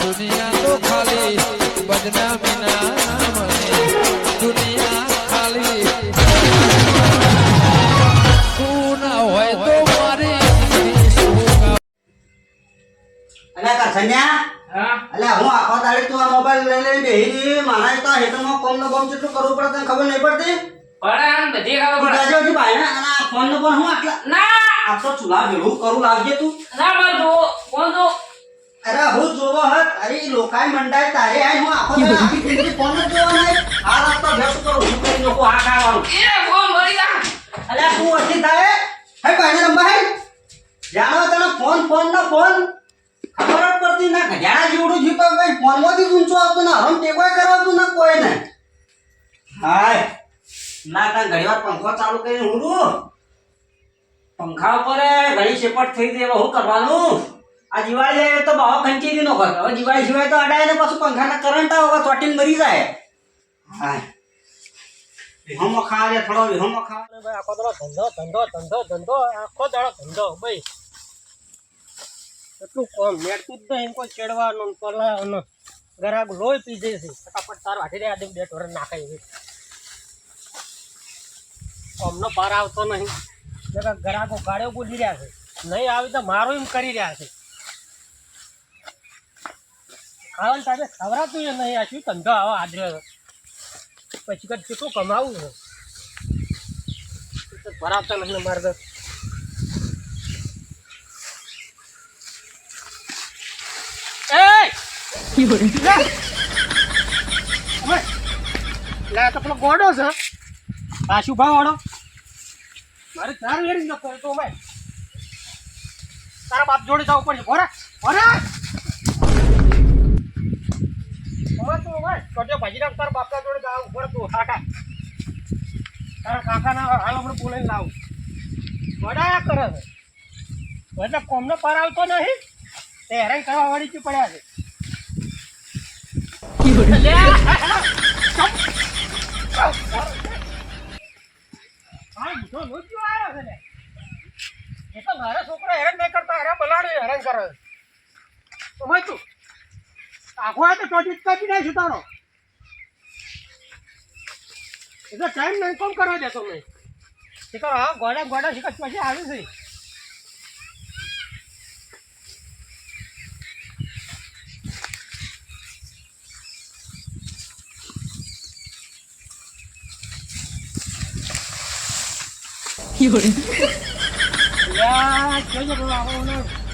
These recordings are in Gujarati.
દુનિયા તો ખાલી બદનામી ના નામને દુનિયા ખાલી તું ના હોય તો મારી અલ્યા કરસન્યા અલ્યા હું આખો દાડી તું આ મોબાઈલ લઈ લઈને બેહી મારા તો હેઠળમાં કોમ નો બોમ કેટલું કરવું પડે તને ખબર નહીં પડતી પણ બધી ખબર પડે જાજો જી ભાઈ અને આ ફોન નો પણ હું આટલા ના આ તો ચૂલા ભેળું કરું લાવજે તું ના બધું કોણ તો અરે હું જોવો હત અરે લોકાય મંડાય તારે આય હું આખો દાડી આખી જિંદગી ફોન જ જોવા નહીં આ રાત તો ભેસ કરું હું કરી લોકો આ ખાવાનું એ ફોન મરી જા અલ્યા તું ઓછી થાય હે ભાઈ નંબર હે જાણો તને ફોન નો ફોન ખબર જ પડતી ના ઘડિયાળા જેવડું જીતો ભાઈ ફોન માંથી ઊંચો આવતો ના હમ ટેકોય કરાવતું ના કોઈ ને હાય ના તા ઘડીવાર પંખો ચાલુ કરીને ઊંડું પંખા ઉપર ઘણી શેપટ થઈ ગઈ હવે શું કરવાનું આ દિવાળી જાય તો બાવા ખંચી દી નો કર હવે દિવાળી સિવાય તો અડાય ને પાછું પંખાના કરંટ આવે ચોટીને મરી જાય હાય વિહમો ખા રે થોડો વિહમો ખા ભાઈ આખો દાડો ધંધો આખો દાડો ધંધો ભાઈ એટલું કોમ મેળતું જ નહીં કોઈ ચડવાનું પલાવાનું ગરાક લોહી પી જાય છે ફટાફટ તાર વાટી રહ્યા બે ઢોર નાખાય છે અમનો પાર આવતો નહીં ગરાકો ગાળ્યો બોલી રહ્યા છે નહીં આવી તો મારું એમ કરી રહ્યા છે ખાવાનું તારે ખવડાતું એ નહીં આ શું ધંધો આવો આદર્યો પછી કદ કેટલું કમાવું છે ભરાવતા નથી મારે તો પેલો ગોડો છે પાછું ભાવ વાળો મારે ચાર વેરી ન કરતો ભાઈ તારા બાપ જોડે જવું પડશે ભોરા તું ભાઈ કટે ભાજીરામ તારા બાપના જોડે જવું પડતું કાકા તારા કાકાના હાલ આપણે બોલાઈને લાવું ગોડા કરે છે એટલે કોમનો પાર આવતો નહીં તે હેરાન કરવા વાળી ચૂ પડ્યા છે મારા છોકરા હેરાન નહીં કરતા હેરાન બલાડે હેરાન કરે તો ભાઈ તું આખો તો ટોટી કાપી નાખી તારો એટલે ટાઈમ નહીં કોમ કરવા દેતો મેં શીખર હા ગોડા શીખર પછી આવી છે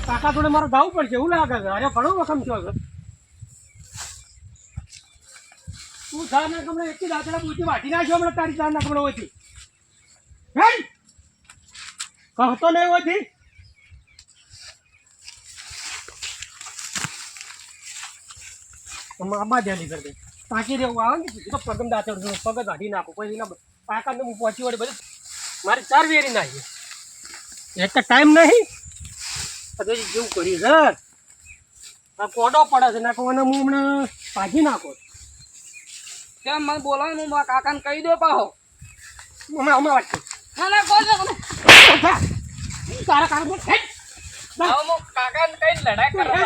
કાકા જોડે મારે જવું પડશે એવું લાગે છે અરે ઘણો વખમ થયો છે તું જા ના કમળે એટલી દાંતડા પૂછી વાટી નાખ્યો હમણાં તારી ચા ના કમળે હોતી કહતો નહીં હોતી આમાં ધ્યાન કરી દે તાકી દેવું આવે ને તો પગમ દાંતડ પગ કાઢી નાખો કોઈ એના કાકા હું પહોંચી વળી બધું મારી ચાર વેરી નાખી એક તો ટાઈમ નહીં પછી જેવું કર્યું છે આ કોડો પડે છે નાખવાને હું હમણાં ભાજી નાખો કેમ મને બોલાવો હું મારા કાકાને કહી દો પાહો હમણાં વાટતું ના કોઈ તારા કાકા બોલ હું કાકાને કઈ લડાઈ કરવા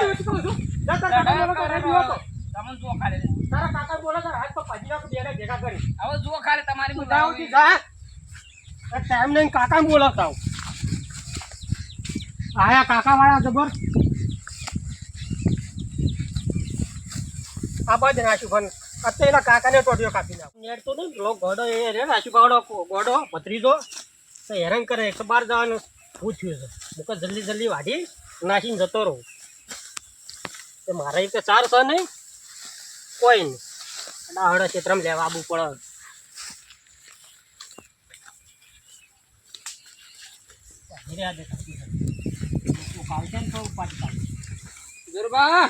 તમને જુઓ ખાલી તારા કાકા બોલે હાથ તો ભાજી નાખો ભેગા કરી હવે જુઓ ખાલી તમારી ટાઈમ નહીં કાકાને બોલાવતા હું આયા કાકા વાળા જબર આ બાદ નાખ્યું પણ અત્યારે એના કાકાને ટોટીઓ કાપી નાખ નેટ તો નહીં પેલો ગોડો એ રે નાખ્યું ગોડો ભત્રીજો તો હેરાન કરે 112 જવાનું પૂછ્યું છે મુક જલ્દી વાઢી નાખીને જતો રહું તે મારા એક ચાર છે નહીં કોઈ નહીં ડાહડા ક્ષેત્રમાં લેવા આવવું પડે ગરબા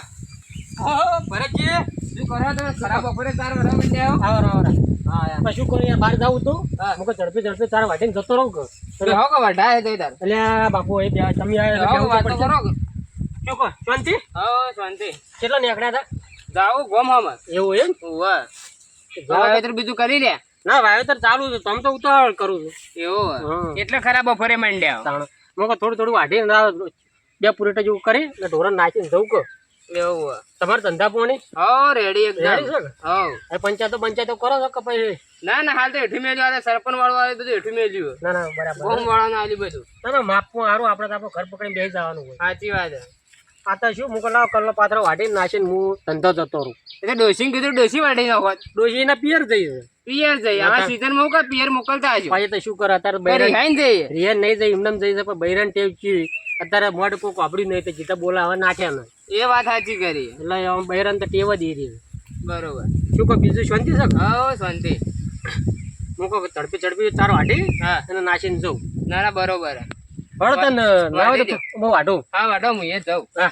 ભરતજી શું કરો તમે ખરાબ બપોરે 4 વાગ્યા મંડ્યા હા શું કરું યાર બહાર જાવું તું મુક ઝડપી તારા વાટીને જતો રહું કે હો કે વઢાય તો તાર એટલે બાપુ એ તમે આવો વાત કરો શું કહો શાંતિ હા શાંતિ કેટલા નીકળ્યા હતા જાવ ગોમ હમ એવું એમ ઓવા વાવેતર બીજું કરી લે ના વાવેતર ચાલુ છે તમે તો ઉતાવળ કરું છું એવું એટલે ખરાબ બપોરે મંડ્યા મુક થોડું વાઢી બે પૂરેટા જેવું કરી એટલે ઢોરણ નાખીને જવું કે એવું તમારે ધંધા પોણી હો રેડી એકદમ રેડી છે કે? હો એ પંચાયતો કરો છો કે પછી ના ના હાલ તો હેઠી મેલ્યું આ સરપંચ વાળું આવે બધું હેઠી મેલ્યું ના ના બરાબર ગોમ વાળાનું આલ્યું બધું ના ના માપમાં સારું આપણે તો આપણું ઘર પકડીને બેસી જવાનું હોય સાચી વાત છે. આ તો શું મૂકો લાવ કલ્લો પાત્ર વાટીને નાખીને હું ધંધો જતો રહું એટલે ડોસી કીધું ડોસી વાળી નાખો ડોશીના પિયર જઈએ પિયર જઈ આવા સીઝન માં કા પિયર મોકલતા આવજો પછી તો શું કરે અત્યારે બૈરાન રિહાઈન જઈએ રિયન નહીં જાય એમને જઈ છે પણ બૈરાન ટેવ ચીવી અત્યારે મોઢ કોઈ વાપર્યું નહીં તો જીતા બોલાવે નાખ્યા નહીં એ વાત સાચી કરી એટલે આમ બૈરાન તો ટેવ જ એ રહી બરોબર શું કહો બીજું શાંતિ છે કે? હો શાંતિ હું કહું ઝડપી ચાર વાટી હા અને નાખીને જઉં ના ના બરોબર હળો તને ના હોય તો બહુ વાટું હા વાટો હું એ જાઉં હા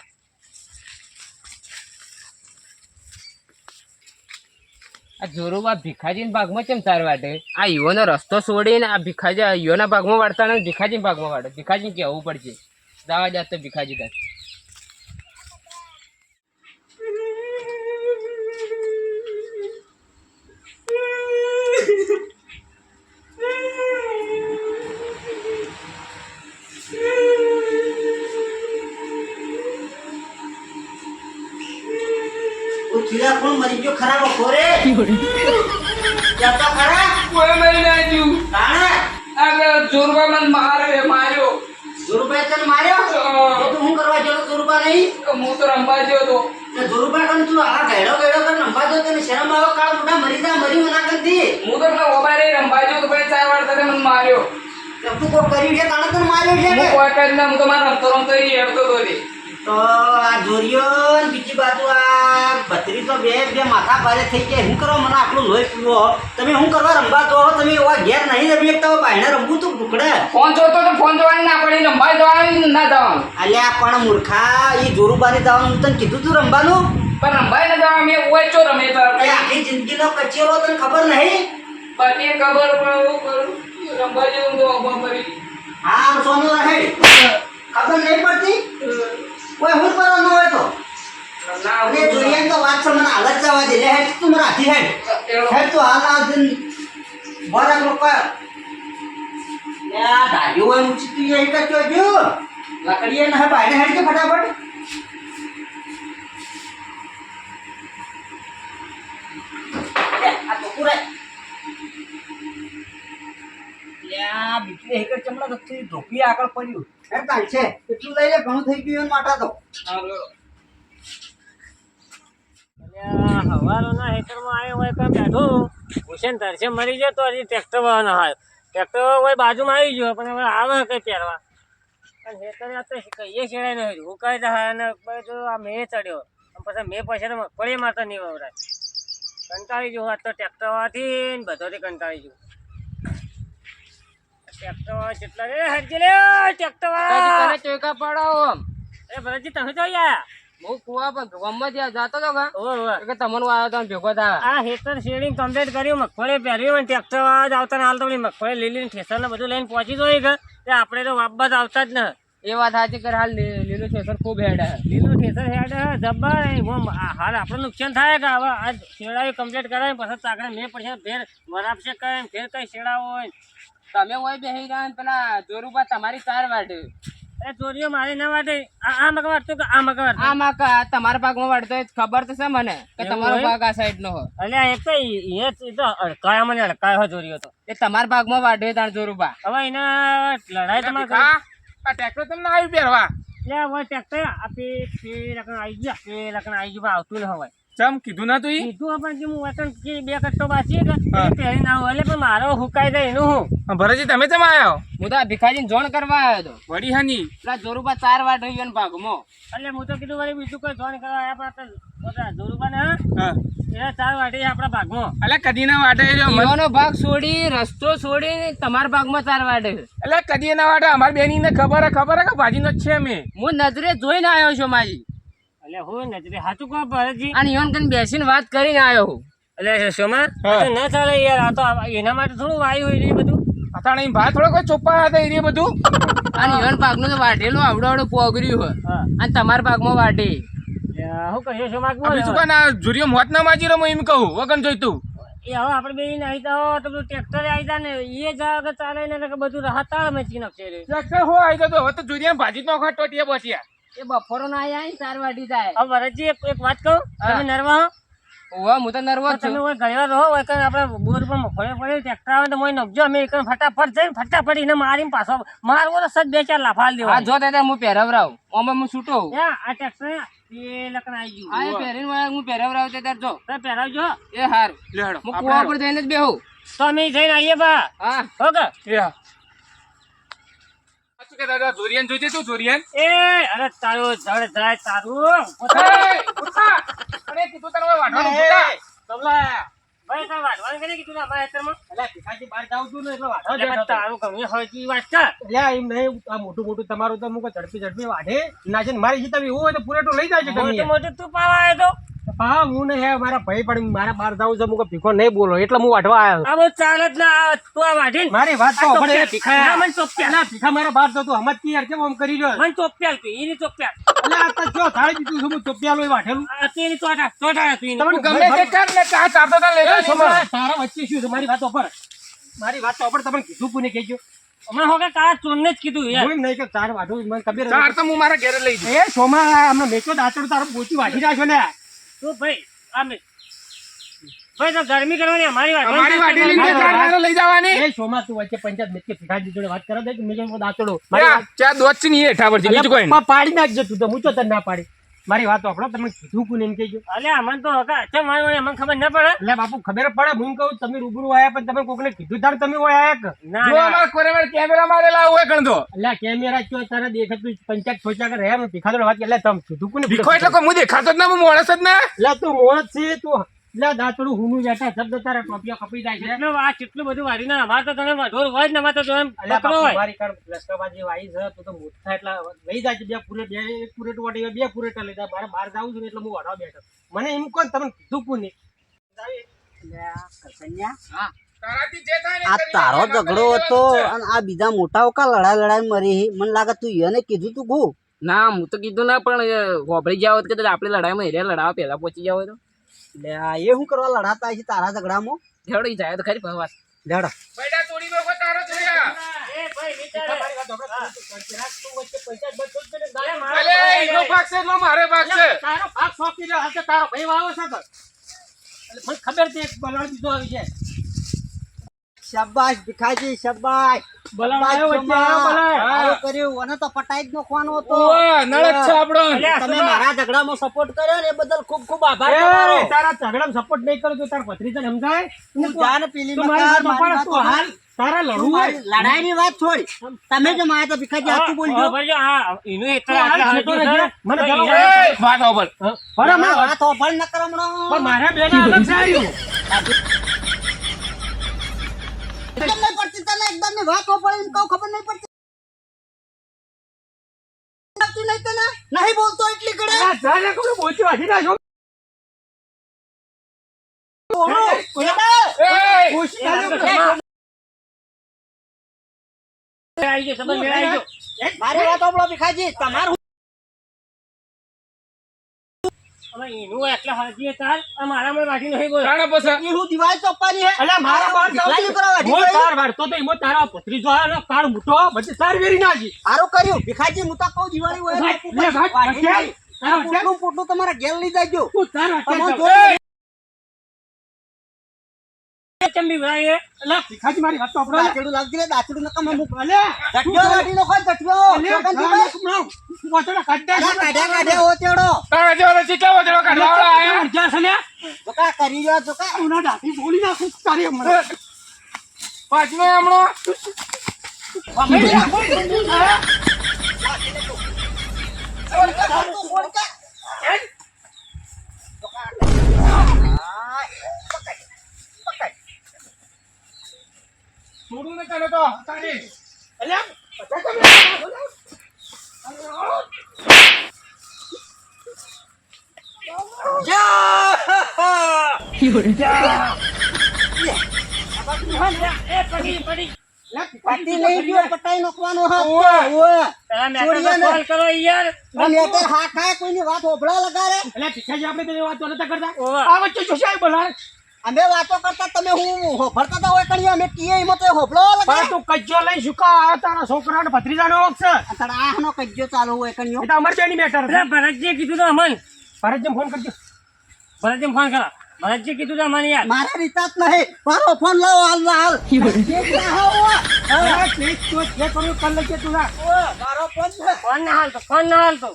આ જોરુબા ભીખાજી ભાગમાં કેમ તાર વાટે આ યુવાનો રસ્તો છોડીને આ ભીખાજી યુવાના ભાગમાં વાળતા ને ભીખાજી ભાગમાં વાળે ભીખાજી કેવું પડશે જવા જાત તો ભીખાજી તાર ઓ ચીડા કોણ મરી ગયો ખરા બપોરે ત્યાં તો ખરા કોઈ મરી ના જ્યું તાણે આ જોરુબા મને માર્યો જોરુભાઈ તને માર્યો તો હું કરવા ગયો જોરુભા નહીં હું તો રંબા ગયો તો તે જોરુભા કન તું આ ગેડો કર રંબા દો તને શરમ આવો કાળ મોટા મરી મના કરતી હું તો ઓબારે રંબા ગયો તો ભાઈ 4 વાર તને મને માર્યો તું કોઈ કર્યું છે તાણે તને માર્યો છે હું કે કોઈ કરી ના હું તો મારા રમતો હેડતો તો રે તો આ જોરિયો ને બીજી બાજુ આ ભત્રી તો બે માથા ભારે થઈ ગયા હું કરવા મને આટલું લોહી પીવો તમે હું કરવા રંબા તો તમે એવા ઘેર નહીં રમી એકતા બાયણે રમવું તો ટુકડે ફોન જોતો તો ફોન જોવાની ના પડી રંબા જવાનું ના જવાનું અલ્યા પણ મૂર્ખા એ જોરુબાની જવાનું હું તને કીધું તું રમવાનું પણ રંબાઈ ના જવા મેં ઓય ચો રમે તો એ આખી જિંદગીનો કચેરો તને ખબર નહીં પતિ ખબર પણ હું કરું રંબા જેવું તો અભા મરી હા સોનો રહે ખબર નહીં પડતી કોઈ હું કરવાનું હોય તો ના અને જોરિયાને તો વાત છે મને હાલત જવા દે લે હેડ તું મને હાથી હેડ તો હાલ આ દિન બરા લોકો યા ડાયો હોય મુચી તું એ કચ્યો જો લકડીએ ન હે બાયને હેડ કે ફટાફટ આ તો પૂરે લ્યા બીજું એક ચમડા દક્ષી ધોપી આગળ પડ્યું હે કાલ છે એટલું લઈ લે ઘણું થઈ ગયું એન માટે તો હવારોના હેતરમાં આવ્યો હોય કાં બેઠો ભૂષણ તરસે મરી ગયો તો હજી ટ્રેક્ટર વાળાનો આવ્યો ટ્રેક્ટર હોય બાજુમાં આવી ગયો પણ હવે આવે કંઈ પહેરવા પણ હેતર તો કહીએ છેડાય નહીં હું કહી દે અને બધું આ મેં ચડ્યો પછી મેં પછી તો મગફળી મારતો નહીં વવરાય કંટાળી ગયો આજ તો ટ્રેક્ટર વાળાથી ને બધોથી કંટાળી ગયો ટ્રેક્ટર વાળા જેટલા રે હરજી લે ટ્રેક્ટર વાળા ચોકા પડાવો આમ એ ભરતજી તમે તો આયા હું કુવા પર ગમમાં ત્યાં જતો હતો ઓહો કે તમને આવ્યો તો ભેગો થાય આ હેતર શેડિંગ કમ્પ્લીટ કર્યું મગફળી પહેર્યું અને ટ્રેક્ટર વાળા જ આવતા ને હાલ તો મગફળી લીલી ઠેસર ને બધું લઈને પહોંચી જોઈએ કે તે આપણે તો વાપસ આવતા જ ને એ વાત સાચી કર હાલ લીલું ઠેસર ખૂબ હેડ લીલું ઠેસર હેડ જબ્બર હાલ આપણું નુકસાન થાય કે હવે આ શેડાયું કમ્પ્લીટ કરાય પછી ચાકડે મેં પછી ફેર વરાપશે કરે ફેર કઈ શેડાવો હોય તમે હોય બેહી રહ્યા ને પેલા જોરુબા તમારી 4 વાટે એ ચોરીઓ મારી ના વાટે આ મગ વાટતો કે આ મગ વાટતો આ માં તમારા ભાગમાં વાટતો હોય તો ખબર તો છે મને કે તમારો ભાગ આ સાઈડ નો હોય અલ્યા એક તો એ તો અડકાયા મને અડકાયો ચોરીઓ તો એ તમારા ભાગમાં વાટે તાર જોરુબા હવે એના લડાઈ તમારે આ ટ્રેક્ટર તમને આવી પહેરવા લે હવે ટ્રેક્ટર આપી તે લખણ આવી ગયા તે લખણ આવી ગયું આવતું ન હોય ચમ કીધું ના તું કીધું પણ કે હું વતન કે બે કટ્ટો બાચી કે પહેરી ના હોય એટલે પણ મારો હુકાઈ જાય એનું હું ભરતજી તમે કેમ આવ્યો હું તો ભીખાજીને જોણ કરવા આવ્યો હતો વડી હાની પેલા જોરુબા 4 વાટ હોય ને ભાગમાં એટલે હું તો કીધું વળી બીજું કોઈ જોણ કરવા આવ્યા પણ બધા જોરુબા ને એ 4 વાટે આપણા ભાગમાં એટલે કદી ના વાટે એનો ભાગ છોડી રસ્તો છોડી તમારા ભાગમાં 4 વાટે એટલે કદી ના વાટે અમાર બેની ને ખબર કે ભાજી નો છે મે હું નજરે જોઈને આવ્યો છું મારી એટલે હું નજરે હાચું કહો ભરતજી અને ઈવન કન બેસીને વાત કરીને આવ્યો હું એટલે શોમાં ન ચાલે યાર આ તો એના માટે થોડું વાયુ હોય એ બધું અતાણે ભાત થોડો કોઈ ચોપ્પા હતા એ બધું અને ઈવન ભાગનું તો વાટેલું આવડો પોગર્યું હોય અને તમારા ભાગમાં વાટે હું કહ્યું શોમાં બીજું કોણ આ જુરિયો મોત ના માજી રમો એમ કહું વગન જોઈતું એ હવે આપણે બે નહીં તો બધું ટ્રેક્ટર આવી જાય ને એ જ ચાલે ને બધું રાહત મેચી નાખશે ટ્રેક્ટર હો આવી ગયો હવે તો જુરિયા ભાજી નો ખા ટોટિયા બચ્યા એ બપોરો ના આયા 4 વાગી જાય. હવે વરદજી એક વાત કહું, તમે નરવા હો? ઓવા હું તો નર્વસ તમે છું. ઓય ઘડીવાર રહો, ઓય કઈ આપણે બોર પર મફળે પડે ટ્રેક્ટર આવે તો મોય નખજો, અમે એક ફટાફટ જઈને ફટાફટ એને મારીને પાછો મારવો તો સદ 2-4 લાફાલ દેવા. હા જો દાદા હું પહેરવરાવ ઓમાં હું છૂટો આ ટ્રેક્ટર એ લકણ આવી ગયું. આ પહેરીને વાળા હું પહેરવરાવ તે તાર જો તમે પહેરાવજો. એ હાર હું કુવા પર જઈને જ બેહું. તો અમે જઈને આવીએ બા. હા ઓકે. એ અરે તારું જડ જાય તારું. ભાઈ તાર વાઢવાનું કરી કીધું ને અમારા ખેતરમાં? એટલે તારું ગમે હોય તે વાત કર. મોટું મોટું તું પાવા આવ્યો તો? એટલે હું વાટવા આવ્યો આ બધું ચાલે જ ના. તું આ વાઢીને મારી વાત તો આ સાંભળ, એ ચોપ્યા. ના, મને ચોપ્યા. ભીખા મારા બહાર જતો હમત કી યાર કેમ આમ કરી રહ્યો મને ચોપ્યા તું, એની ચોપ્યા. એટલે આ તો જો થાળી દીધું છું, હું ચોપિયાલો એ વાઠેલું આ તેની ચોટા તું એની. તમને ગમે તે કર ને ચા ચારતો તા લેજો એ છોકરા, તારા વચ્ચે શું છે? મારી વાત પર મારી વાત પર તમને કીધું કોને કહેજો હમણાં હોકે તારા ચોરને જ કીધું યાર. હું એમ નહીં કે ચાર વાઢું મને ખબર ચાર તો હું મારા ઘરે લઈ જઈશ. એ સોમા અમને મેચો દાંતડું તારો પોચી વાઢી રાખ્યો ને તું ભાઈ અમે ભાઈ તો ગરમી કરવાની અમારી વાત. અમારી વાડી લઈને ચાર નાનો લઈ જવાની. એ સોમા તું વચ્ચે પંચાયત મેચ કે ભીખાજી જોડે વાત કરે દે કે મેચો દાંતડો ચા દોત છે ની હેઠા પરથી બીજું કોઈ નહીં. પાડી નાખજો તું તો હું તો તને ના પાડી મારી વાત આપણો તમે કીધું કોને એમ કહેજો અલ્યા અમને તો હકા છે મારી વાળી અમને ખબર ના પડે. એટલે બાપુ ખબર પડે હું કહું તમે રૂબરૂ આયા પણ તમે કોકને કીધું તાર તમે ઓય આયા કે ના જો ના અમાર કોરેમાં કેમેરા મારેલા હોય ગણતો. એટલે કેમેરા ક્યો તારે દેખાતું પંચાયત છોચા કરે એમ ભીખાતો વાત એટલે તમે કીધું કોને ભીખો એટલે કોઈ હું દેખાતો જ ના, હું માણસ જ ના. એટલે તું મોણસ છે તું એટલે દાંતડું હુનું બેઠા શબ્દ તારા ટોપિયા કપાઈ જાય છે એટલું આ કેટલું બધું વાળી ના અમારે તો તમે ઢોર હોય જ ને અમારે તો એમ અલ્યા પકડો બાપુ હોય. મારી કાળ લશ્કરબાજી વાઈ છે તું તો મોટા એટલે લઈ જાય છે એક પૂરેટ વાટી બે પૂરેટા લીધા મારે બહાર જાવું છું ને એટલે હું વાળવા બેઠો મને એમ કોણ તમને કીધું કોને તારાથી જે થાય ને આ કરી તારો લેવાનું. ઝઘડો હતો અને આ બીજા મોટા કા લડાઈ મરી મને લાગે તું એને કીધું તું ગુ ના હું તો કીધું ના, પણ વાપરી જાવ કે આપણે લડાઈમાં હેરે લડાવા પહેલા પહોંચી જાવ તો લે એ હું કરવા લડાતા છે તારા ઝઘડામાં હેડી જાય તો ખરી વાત. લેડા બેટા તોડી દો તારો જોયા. એ ભાઈ વિચારે. અલે એનો ભાગ છે એટલો મારે ભાગ છે. તારો ભાગ સોંપી રહ્યો હશે તારો ભાઈ વાવો છે તો મને ખબર છે એક બલાડ બીજો આવી જાય શાબાશ ભીખાજી શાબાશ બલાડ આવ્યો વચ્ચે આવ્યો બલાડ આયો કર્યું અને તો પટાઈ જ નોખવાનો હતો ઓય નળક છે આપણો. તમે મારા ઝઘડામાં સપોર્ટ કર્યો ને એ બદલ ખૂબ ખૂબ આભાર તમારો તારા ઝઘડામાં સપોર્ટ નહીં કરો તો તાર ભત્રીજાને સમજાય તું જાન પેલી મકાર તું હાલ તારા લડવું હોય લડાઈની વાત છોડ તમે જો મારા તો ભીખાજી હાચું બોલજો ભાઈ હા એનું એટલે આટલા મને એ વાત ઓબલ. પણ મને વાત ઓફળ ન કરમણો પણ મારા બેના અલગ સાર્યું એકદમ નહીં પડતી તને એકદમ ની વાત ઓફળ એમ કહું ખબર નહીં પડતી નહીં તને નહીં બોલતો એટલી કડે જાને કોને બોલતી વાઢી નાખો આવી ગયો સમજ મેળાઈ ગયો. મારી વાત ઓફળો ભીખાજી તમારું હવે એનું એટલે હાજી તાર આ મારામાં વાઢી નહીં બોલ. તાણા પછી એ હું દિવાલ ચોપવાની હે અલા મારા બાર ચાલી કરવા મોય તાર વાળતો તો ઈમો તારા ભત્રીજો આનો કાર મૂઠો બધી તાર વેરી નાખી. સારું કર્યું ભીખાજી હું તો કહું દિવાળી હોય લે ભાઈ પોટલું તમારા ઘેર લઈ જાજો તું તાર તમારું વાટે ચંબી ભાઈ એટલે ભીખાજી મારી વાત તો આપણો દાંતડું લાગતી રે દાંતડું નકમ અમુક જટ્યો વાટી નો કોઈ જટ્યો કાઢ્યા ઓ તેડો તારા જેવો ચીટલા વજળો કાઢવાવાળા આયા. જોકા કરી રહ્યો જોકા બોલી નાખું તારી હમણાં. પાછલો હમણો છોડું ને તને તો તારી. પાટી લઈ ગયો પટાઈ નાખવાનો હા ઓવે. ઓવે તારા મેટર કોલ કરો યાર. અને અત્યારે હા ખાય કોઈની વાત ઓભળા લગાડે એટલે ભીખાજી આપણે તેની વાત તો નતા કરતા. આ વચ્ચે જોશાય બોલાય. અમે વાતો કરતા તમે હું હોભળતા હતા હોય કણી અમે કીએ એમાં તો હોભળો પણ લગે તું કજ્જો લઈ શુકા આવ્યો તારા છોકરાને ભત્રીજાનો વખત છે અત્યારે આનો કજ્જો ચાલુ હોય કણીઓ એ તો અમાર બેની મેટર છે ભરતજી કીધું તો અમન ભરતજી ફોન કરજો ભરતજી ફોન કરા ભરતજી કીધું તો અમન યાર મારે રિચાર્જ નહીં મારો ફોન લાવો હાલ ના હાલ મારો ફોન છે ફોન ના હાલતો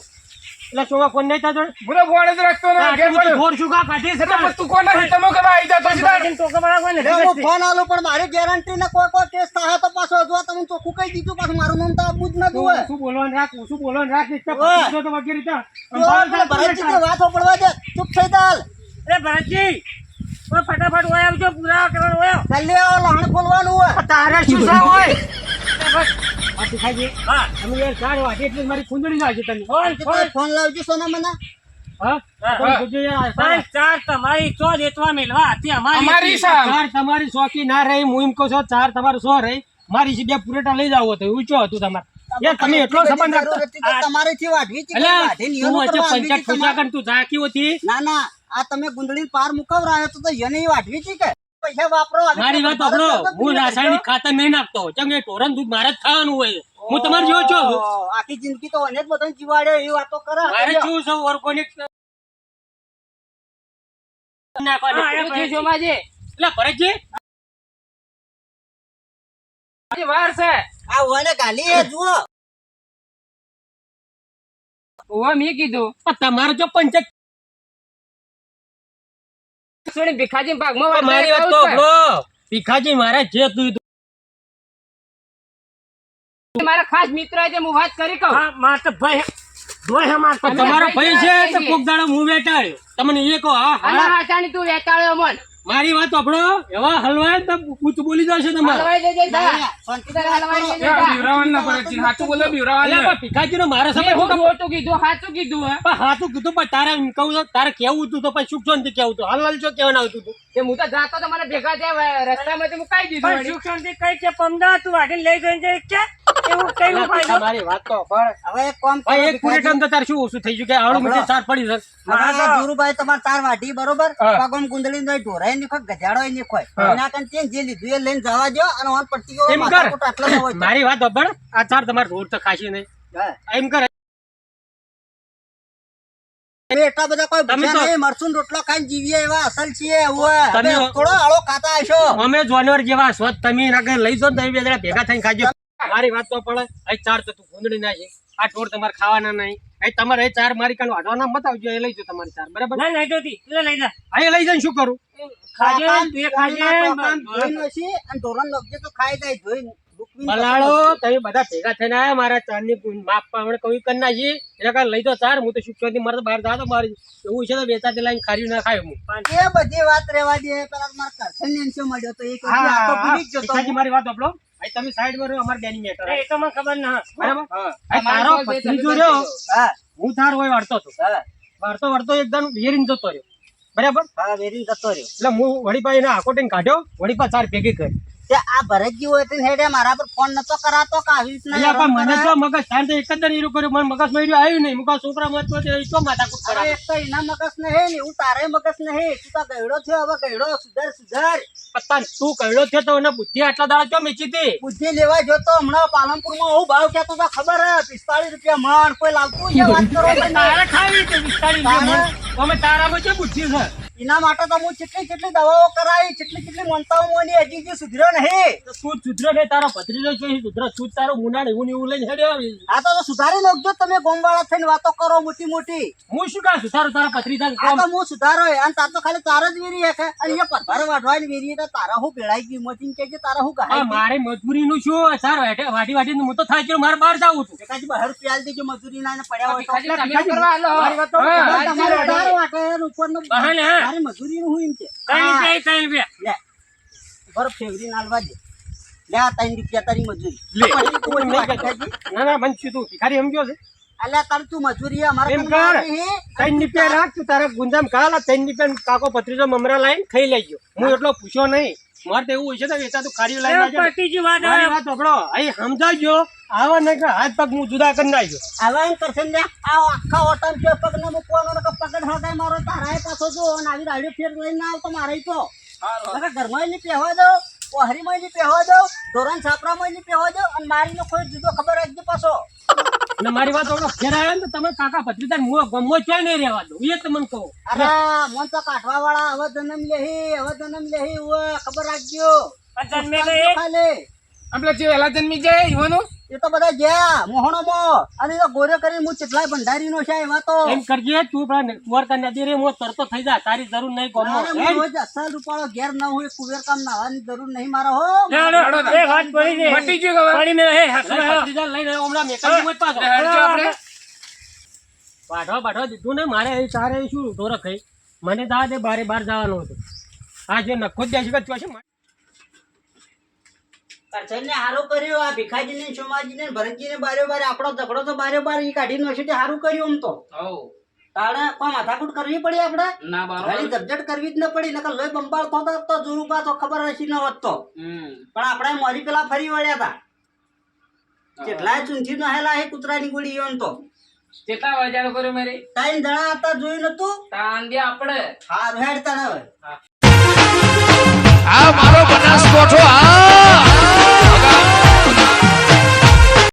એટલે ચોવા ફોન નહીં થતો બુરો ફોન જ રાખતો ને ઘેર પડ્યો. ઘોર શુકા કાઢી છે એટલે તું કોને હિતમો કરવા આવી જતો છે તાર? ટોકા મારા લે હું ફોન આલું પણ મારી ગેરંટી ને કોઈ કેસ થાય તો પાછો જો તમે ચોખ્ખું કહી દીધું પાછું મારું નામ તો આબુ જ ન જોવે શું બોલવાનું રાખ ઓય. તો વગેરે તું આ પેલા ભરતજી કે વાતો પડવા દે ચૂપ થઈ ચાલ અરે ભરતજી ઓય ફટાફટ ઓય આવજો પૂરા કરવાનું ઓય જલ્દી આવો લહણ ખોલવાનું હોય તારે શું છે ઓય આ શીખાજી હા અમે યાર ચાર વાગે એટલે મારી કુંડળી જાય છે તને કેટલા ફોન લાવજો સોના મને હા ચાર તમારી ચો દેતવા મેલવા હતી અમારી સાહેબ. ચાર તમારી શોકી ના રહી હું એમ કહું છું ચાર તમારું સો રહી મારી સીધા પુરેટા લઈ જાવ હતો ઊંચો હતું તમારે યાર તમે એટલો સંબંધ રાખતો તમારેથી વાઢવી છે અલ્યા વાઢી તું નિયમો વચ્ચે કરવા આવી પંચાયત હતી ખોટા તમારે. કર તું જાકી હતી ના ના આ તમે ગુંદડી પાર મુકવરાયો તો એને વાઢવી છે કે પૈસા વાપરો આવી મારી વાત સાંભળો હું રાસાયણિક ખાતર નહીં નાખતો કેમ કે ટોરન દૂધ મારે જ ખાવાનું હોય હું તમારે જેવો છો આખી જિંદગી તો એને જ બધાને જીવાડે એ વાતો કરે મારે શું છે ઓર્ગોનિક પૂછી જોમાજી. એટલે ભરતજી હજી વાર છે આ ઓને ગાલી એ જુઓ ઓવા મેં કીધું પણ તમારે જો પંચાયત છોડી ભીખાજી ભાગમાં વાળતા મારી વાત તો એવું છે. સાંભળો. ભીખાજી મારે જે તું મારા ખાસ મિત્ર છે હું વાત કરી કહું તમારો ભાઈ છે તો કોક દાડો હું વેટાડ્યો તમને એ કહો હા અને હા હાચાની તું વેચાળ્યો મન મારી વાત સાંભળો એવા હલવાય તો પૂછ બોલી જશે તમારે હલવાઈ જજે જા. શાંતિ ઈધર હલવાઈ જજે એ આ જા. બીવરાવાન ના પડે છે. સાચું બોલે બીવરાવાન અલ્યા ને. પણ ભીખાજીનો મારે મેં સમય હું ખોટું કીધું સાચું કીધું હે પણ હાથું કીધું પણ તારે એમ કહું છું, તારે કેવું હતું તો પછી સુખ શાંતિ કેવું હતું હાલ છો કેવાનું આવતું હતું તે હું તો જાતો તો મને ભેગા થયા રસ્તામાંથી મુકાઈ દીધું વળી. મારી વાત તો પણ હવે એક કામ કરો ભાઈ એક પૂરે ટાઈમ તો તારે શું ઓછું થઈ ગયું કે આવડું મોટી ચાર પડી છે હવે ધીરુભાઈ તમારે તાર વાઢી બરોબર હા. પગમ ગુંદડી નો ઢોરાય ની ખોય ગજાડો ની ખોય એના કારણે તે જે લીધું એ લઈને જવા દો અને ઓન પટ્ટી એમ કર. માથાકૂટ આટલા ન હોય તો. મારી વાત સાંભળ આ ચાર તમારે રોડ તો ખાસી નહીં હા. એમ કરે એટલા બધા કોઈ તમે ભૂખ્યા તો- નહીં, મરચું ને રોટલો ખાઈને જીવીએ એવા અસલ છીએ હવે તમે- હવે થોડો આળો ખાતા હશો અમે જાનવર જેવા છો તમે નાખે લઈ જાઓ ને તમે બે જણા ભેગા થઈને ખાજો મારી વાત તો પડે અહીં ચાર તો તું ગુંદડી ના છે આ ટોર તમારે ખાવાના નહીં અહીં તમારે એ ચાર મારી કાન વાઢવાના મત આવજો એ લઈ જાઓ તમારી ચાર બરાબર અહીં લઈ જઈને શું કરું ખાતા ટોકાન ધોઈને હશે અને ઢોરણ નોખજે તો ખાઈ જાય ધોઈને ડૂકવીને બલાડો તમે બધા ભેગા થઈને આયા મારા ચારની માપ આપણે કઈ કરી નાખી એના કારણે લઈ દો ચાર હું તો શિક્ષણ મારે તો બહાર જતો મારી એવું છે તો વેચાતી લાઈને ખારી ના ખાય હું એ બધી વાત રહેવા દે પેલા મારા કરસન ને મળ્યો તો એક વખત આ તો ભૂલી જ જતો ભીખાજી, મારી વાત સાંભળો અહીં તમે સાઈડ માં રહો અમારે બેની મેટર બરાબર હા. અહીં તારો ભત્રીજો રહ્યો હા હું તાર હોય વાળતો હતો હા વાળતો એકદમ વેરીને જતો રહ્યો બરાબર હા વેરી જતો રહ્યો એટલે હું વડીપા એને આકોટીને કાઢ્યો વડીપા ચાર ભેગી કરી તે આ ભરતજી હોય તે હેડે મારા પર ફોન નતો કરાતો કે આવી રીતના એટલે પણ મને હેરાન તો મગજ તાર તો એક જ ઈરું કર્યું મને મગજ માં આવ્યું નહીં મુકા છોકરા મત તો એ તો માથાકૂટ કરે. કરાવે અરે એક તો એના મગજ નહીં ને હું તારે મગજ નહીં તું તો ગયડો થયો હવે ગયડો સુધર સુધર પત્તા તું કહેલો છે તો એને બુદ્ધિ આટલા દાડા ચો મેચી હતી બુદ્ધિ લેવા જોતો હમણાં પાલનપુરમાં હું ભાવ કહેતો તો ખબર હે 45 રૂપિયા મણ કોઈ લાવતું છે વાત કરો તમે. તારે ખાવી છે 45 મણ અમે તારામાં છે બુદ્ધિ છે એના માટે તો હું કેટલી દવાઓ કરાવી કેટલી મનતાઓ મોની હજી જે સુધર્યો નહીં તો તું સુધરો ને તારો ભત્રીજો છે સુધરો તું તારો મુનાડ એવું ને એવું લઈને હેડ્યો આવી આ તો સુધારી નાખજો તમે ગોમવાળા થઈને વાતો કરો મોટી મોટી હું શું કામ સુધારો તારા ભત્રીજા આ તો હું સુધારો હે અને તાર તો ખાલી તાર જ વેરી હે અને એ પથ્થર વાઢવાની વેરી તો તારા હું ભેળાઈ ગઈ મોતી કે છે તારા હું ગહાઈ મારે મજબૂરી નું શું સાર વાટી વાટી હું તો થાય છે મારે બહાર જાવું છું એકાજી 12 રૂપિયા આલી દેજો મજૂરી ના ને પડ્યા હોય તો ભીખાજી તમે કરવા આલો. મારી વાત તો હા, તમારે 18 વાટે ઉપરનો બહાને, હા. મારી મજૂરી નું હું એમ છે ત્રણ રૂપિયા લે બરફ ફેવરી નાલવા દે લે આ 3 રૂપિયા તારી મજૂરી લે. પછી તું ઓછી વાટકાજી. ના ના મન છું તું ભિખારી સમજ્યો છે અલ્યા તાર તું મજૂરી અમારે એમ કને કર. આવી હે. 3 રૂપિયા રાખ તું તારા ગુંજામ ખાલા 3 રૂપિયા કાકો ભત્રીજો મમરા લાઈન ખાઈ લેજો હું એટલો પૂછ્યો નહીં મારે તો એવું હોય છે તો વેચા તું ખારી લાઈન મારી વાત સાંભળો અહીં સમજાવજો આવા ને કે હાથ પગ હું જુદા કરી નાખ્યો હવે એમ કરશે ને આ આખા ઓટમ કે પગ ને મૂકવાનો ને કે પગ હગાય મારો તારાય પાછો જો અને આવી રાડ્યો ફેર લઈને આવતો મારે તો નકર ઘરમાં ની પહેવા દો, ઓહરીમાં ની પહેવા દો, ધોરણ છાપરામાં ની પહેવા દો અને મારીનો કોઈ જુદો ખબર રાખજો પાછો. અને મારી વાત ઓળો ઘેર આવ્યો ને તો તમે કાકા ભત્રીજા ગમો ક્યાં નહીં રહેવા દો એ તમને કહું. અરે મન તો કાઢવા વાળા હવે જન્મ લેહી હવે ખબર રાખજો. જન્મે ગઈ ખાલી આપણે જે વહેલા જન્મી જાય ઈવોનું એ તો બધા ગયા મોહણોમાં અને એ તો ગોરે કરીને હું કેટલાય ભંડારીનો છે એવા તો. એમ કરજે તું પેલા કુંવરકા નદી રે હું તરતો થઈ જા તારી જરૂર નહીં ગમો. અરે હું રોજ અસલ રૂપાળો ઘેર ન હોય કુવેર કામ નાવાની જરૂર નહીં મારે હો. એ વાત પડી છે. મટી ગયું હવે. પડી ને હે ભત્રીજા લઈને હમણાં મેકાજી મત પાછો. એટલે હેડજો આપણે. બાઢો દીધું ને મારે એ તારે શું ઢોરક થઈ મને દા દે બારે બાર જવાનું હતું. આ જે નખો જ જાય છે છે કરચનને હારું કર્યું આ ભીખાજીને સોમાજીને ભરતજીને બારે આપણો ઝઘડો તો બારે ઈ કાઢી નો છે તે હારું કર્યું આમ તો. તાણે કોઈ માથાકૂટ કરવી પડી આપણે ના બરાબર. ઘણી ઝપઝટ કરવી જ ન પડી નકર લોહી બંબાળ થતો તો જોરુબા તો ખબર હશી ન હોત તો. પણ આપણે મોરી પેલા ફરી વળ્યા હતા કેટલાય ચૂંથી નહેલા હે કૂતરાની ગોળી એમ તો કેટલા વાગ્યાનો કર્યો મારે? 3 જણા હતા જોયું નતું. તાંદે આપણે હારું હેડ તાણે હવે. હા.